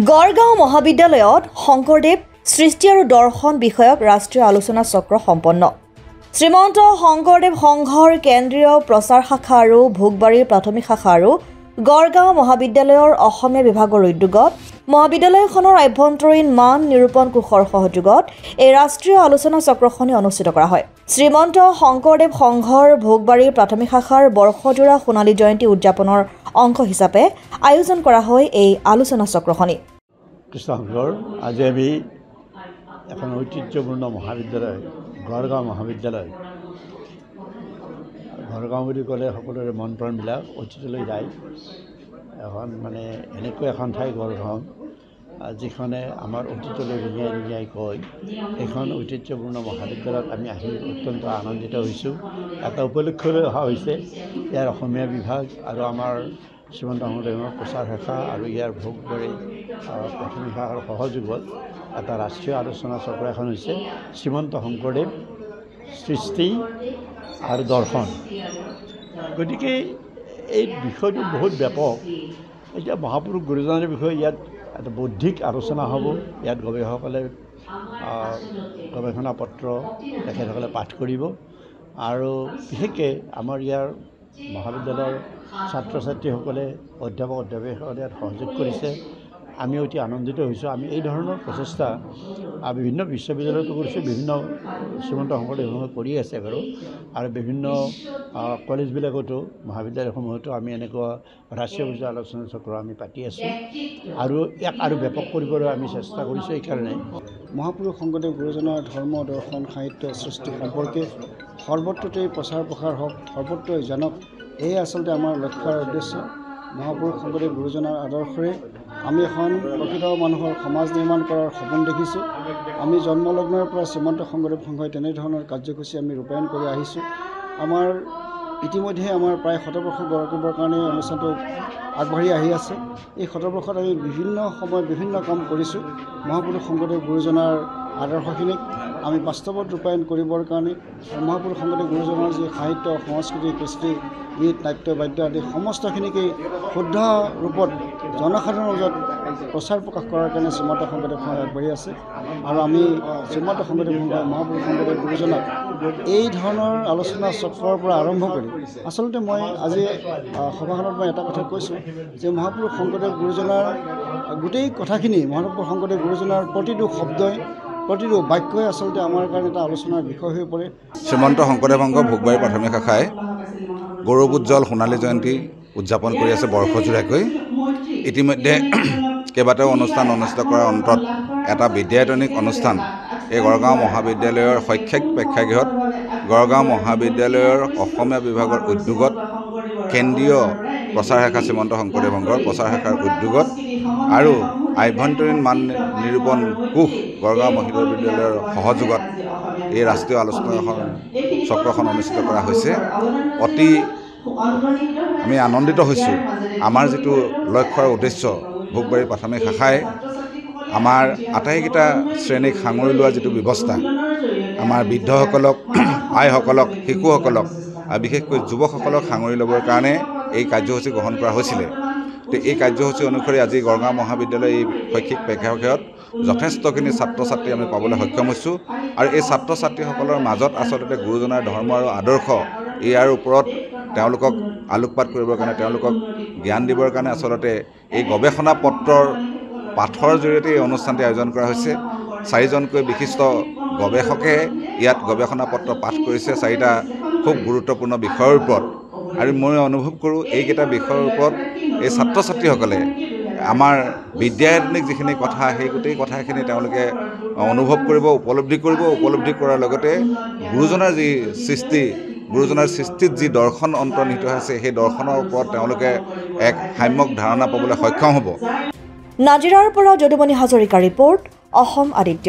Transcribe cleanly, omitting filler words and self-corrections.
গড়গাঁও মহাবিদ্যালয়ত শংকৰদেৱ সৃষ্টি আৰু দৰ্শন বিষয়ক ৰাষ্ট্ৰীয় আলোচনা চক্ৰ সম্পন্ন। শ্ৰীমন্ত শংকৰদেৱ সংঘৰ কেন্দ্ৰীয় প্ৰচাৰ শাখা আৰু ভোগবাৰীৰ প্ৰাথমিক শাখা আৰু গড়গাঁও মহাবিদ্যালয়ৰ অসমীয়া বিভাগৰ উদ্যোগত মহাবিদ্যালয়খনৰ আভ্যন্তৰীণ মান নিৰূপণ কোষৰ সহযোগত এই ৰাষ্ট্ৰীয় আলোচনা চক্ৰখনি অনুষ্ঠিত কৰা হয়। শ্ৰীমন্ত শংকৰদেৱ সংঘৰ ভোগবাৰীৰ প্ৰাথমিক শাখাৰ বৰ্ষজোৰা সোণালী জয়ন্তী উদযাপনৰ অংশ হিচাপে আয়োজন কৰা হয় এই আলোচনা চক্ৰখনি। কৃষ্ণগড় আজি আমি এখন ঐতিহ্যপূৰ্ণ মহাবিদ্যালয় গড়গাঁও মহাবিদ্যালয়। গড়গাঁও বুলি ক'লে সকলোৰে মন প্ৰাণবিলাক অতীতলৈ যায়। এখন এনেকুৱা এখন ঠাই গড়গাঁও যিখনে আমাৰ অতীতলৈ ৰিঙিয়াই ৰিঙিয়াই কয়। এইখন ঐতিহ্যপূৰ্ণ মহাবিদ্যালয়ত আমি আহি অত্যন্ত আনন্দিত হৈছোঁ। এটা উপলক্ষলৈ অহা হৈছে ইয়াৰ অসমীয়া বিভাগ আৰু আমাৰ শ্ৰীমন্ত শংকৰদেৱৰ প্ৰচাৰ শাখা আৰু ইয়াৰ ভোগবাৰী প্ৰাথমিক শাখাৰ সহযোগত এটা ৰাষ্ট্ৰীয় আলোচনা চক্ৰ এখন হৈছে শ্ৰীমন্ত শংকৰদেৱ সৃষ্টি আৰু দৰ্শন। গতিকে এই বিষয়টো বহুত ব্যাপক। এতিয়া মহাপুৰুষ গুৰুজনাৰ বিষয়ে ইয়াত এটা বৌদ্ধিক আলোচনা হ'ব। ইয়াত গৱেষকসকলে গৱেষণা পত্ৰ তেখেতসকলে পাঠ কৰিব আৰু বিশেষকৈ আমাৰ ইয়াৰ মহাবিদ্যালয়ৰ ছাত্ৰ ছাত্ৰীসকলে অধ্যাপক অধ্যাপিকাসকলে ইয়াত সহযোগ কৰিছে। আমি অতি আনন্দিত হৈছোঁ। আমি এই ধৰণৰ প্ৰচেষ্টা বিভিন্ন বিশ্ববিদ্যালয়তো কৰিছোঁ, বিভিন্ন শ্ৰীমন্ত শংকৰদেৱসমূহে কৰি আছে বাৰু, আৰু বিভিন্ন কলেজবিলাকতো মহাবিদ্যালয়সমূহতো আমি এনেকুৱা ৰাষ্ট্ৰীয় পৰ্যায়ৰ আলোচনা চক্ৰ আমি পাতি আছোঁ আৰু ইয়াক আৰু ব্যাপক কৰিবলৈ আমি চেষ্টা কৰিছোঁ। এইকাৰণে মহাপুৰুষ শংকৰদেৱ গুৰুজনাৰ ধৰ্ম দৰ্শন সাহিত্য সৃষ্টি সম্পৰ্কে সৰ্বত্ৰতেই প্ৰচাৰ প্ৰসাৰ হওক, সৰ্বত্ৰই জানক, এই আচলতে আমাৰ লক্ষ্য আৰু উদ্দেশ্য। মহাপুৰুষ শংকৰদেৱ গুৰুজনাৰ আদৰ্শৰে আমি এখন প্ৰকৃত মানুহৰ সমাজ নিৰ্মাণ কৰাৰ সপোন দেখিছোঁ। আমি জন্মলগ্নৰ পৰা শ্ৰীমন্ত শংকৰদেৱ সংঘই তেনেধৰণৰ কাৰ্যসূচী আমি ৰূপায়ণ কৰি আহিছোঁ। আমাৰ ইতিমধ্যে আমাৰ প্ৰায় 100 বৰ্ষ গৌৰৱৰ কাৰণে অনুষ্ঠানটো আগবাঢ়ি আহি আছে। এই 100 বৰ্ষত আমি বিভিন্ন সময়ত বিভিন্ন কাম কৰিছোঁ। মহাপুৰুষ শংকৰদেৱ গুৰুজনাৰ আদৰ্শখিনিক আমি বাস্তৱত ৰূপায়ণ কৰিবৰ কাৰণে মহাপুৰুষ শংকৰদেৱ গুৰুজনাৰ যি সাহিত্য সংস্কৃতি কৃষ্টি গীত নাট্য বাদ্য আদি সমস্তখিনিকেই শুদ্ধ ৰূপত জনসাধাৰণৰ মাজত প্ৰচাৰ প্ৰকাশ কৰাৰ কাৰণে শ্ৰীমন্ত শংকৰদেৱ সংঘ আগবাঢ়ি আছে। আৰু আমি শ্ৰীমন্ত শংকৰদেৱ সংঘ মহাপুৰুষ শংকৰদেৱ গুৰুজনাক এই ধৰণৰ আলোচনা চক্ৰৰ পৰা আৰম্ভ কৰি আচলতে মই আজি সভাখনত মই এটা কথা কৈছোঁ যে মহাপুৰুষ শংকৰদেৱ গুৰুজনাৰ গোটেই কথাখিনি মহাপুৰুষ শংকৰদেৱ গুৰুজনাৰ প্ৰতিটো শব্দই প্ৰতিটো বাক্যই আচলতে আমাৰ কাৰণে এটা আলোচনাৰ বিষয় হৈ পৰে। শ্ৰীমন্ত শংকৰদেৱ সংঘ ভোগবাৰী প্ৰাথমিক শাখাই গৌৰৱোজ্জ্বল সোণালী জয়ন্তী উদযাপন কৰি আছে বৰ্ষজোৰাকৈ। ইতিমধ্যে কেইবাটাও অনুষ্ঠান অনুষ্ঠিত কৰাৰ অন্তত এটা বিদ্যায়তনিক অনুষ্ঠান এই গড়গাঁও মহাবিদ্যালয়ৰ শৈক্ষিক প্ৰেক্ষাগৃহত গড়গাঁও মহাবিদ্যালয়ৰ অসমীয়া বিভাগৰ উদ্যোগত কেন্দ্ৰীয় প্ৰচাৰ শাখা শ্ৰীমন্ত শংকৰদেৱ সংঘৰ প্ৰচাৰ শাখাৰ উদ্যোগত আৰু আভ্যন্তৰীণ মান নিৰূপণ কোষ গড়গাঁও মহাবিদ্যালয়ৰ সহযোগত এই ৰাষ্ট্ৰীয় আলোচনা চক্ৰখন অনুষ্ঠিত কৰা হৈছে। অতি আমি আনন্দিত হৈছোঁ। আমাৰ যিটো লক্ষ্য আৰু উদ্দেশ্য ভোগবাৰী প্ৰাথমিক শাখাই আমাৰ আটাইকেইটা শ্ৰেণীক সাঙুৰি লোৱাৰ যিটো ব্যৱস্থা, আমাৰ বৃদ্ধসকলক, আইসকলক, শিশুসকলক আৰু বিশেষকৈ যুৱকসকলক সাঙুৰি ল'বৰ কাৰণে এই কাৰ্যসূচী গ্ৰহণ কৰা হৈছিলে। তো এই কাৰ্যসূচী অনুসৰি আজি গড়গাঁও মহাবিদ্যালয়ৰ এই শৈক্ষিক প্ৰেক্ষাগৃহত যথেষ্টখিনি ছাত্ৰ ছাত্ৰী আমি পাবলৈ সক্ষম হৈছোঁ। আৰু এই ছাত্ৰ ছাত্ৰীসকলৰ মাজত আচলতে গুৰুজনাৰ ধৰ্ম আৰু আদৰ্শ ইয়াৰ ওপৰত তেওঁলোকক আলোকপাত কৰিবৰ কাৰণে, তেওঁলোকক জ্ঞান দিবৰ কাৰণে আচলতে এই গৱেষণা পত্ৰৰ পাঠৰ জৰিয়তে এই অনুষ্ঠানটি আয়োজন কৰা হৈছে। 4জনকৈ বিশিষ্ট গৱেষকে ইয়াত গৱেষণা পত্ৰ পাঠ কৰিছে 4টা খুব গুৰুত্বপূৰ্ণ বিষয়ৰ ওপৰত। আৰু মই অনুভৱ কৰোঁ এইকেইটা বিষয়ৰ ওপৰত এই ছাত্ৰ ছাত্ৰীসকলে আমাৰ বিদ্যায়তনিক যিখিনি কথা, সেই গোটেই কথাখিনি তেওঁলোকে অনুভৱ কৰিব, উপলব্ধি কৰাৰ লগতে গুৰুজনাৰ যি সৃষ্টি, গুৰুজনাৰ সৃষ্টিত যি দৰ্শন অন্তৰ্নিহিত আছে সেই দৰ্শনৰ ওপৰত তেওঁলোকে এক সাম্যক ধাৰণা পাবলৈ সক্ষম হ'ব। নাজিৰাৰ পৰা যদুমণি হাজৰিকা ৰিপৰ্ট, অসম আদিত্য।